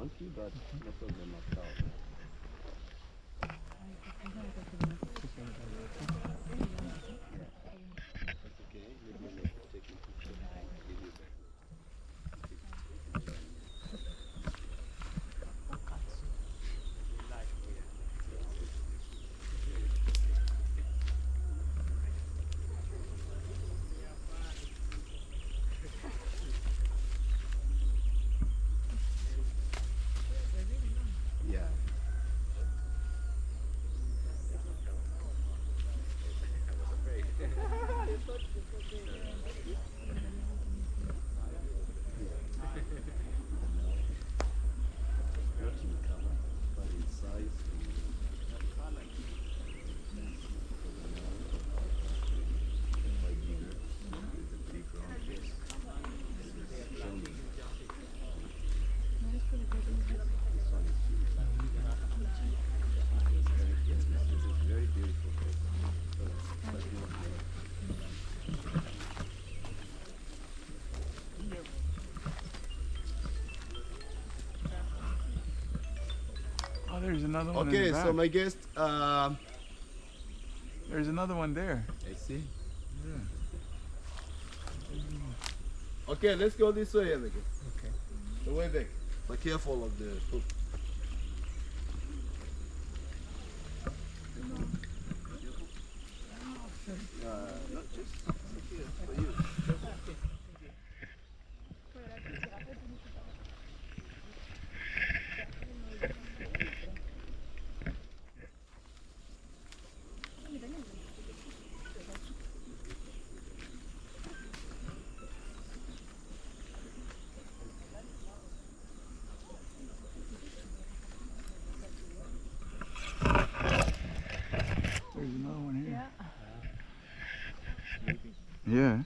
monkey, but most of them are cows. Yeah. That's okay. Maybe I'll take a picture and give you back. Yeah. Not in color, but in size. Quite bigger. With a big round face. Show me. This one is yes, this is very beautiful face. Quite beautiful. Oh, there's another one. Okay, in the so back. my guest, There's another one there. I see. Okay, let's go this way, Emeka. Okay. The way back. Be careful of the foot. Not just here, for you. There's another one here. Yeah. Yeah.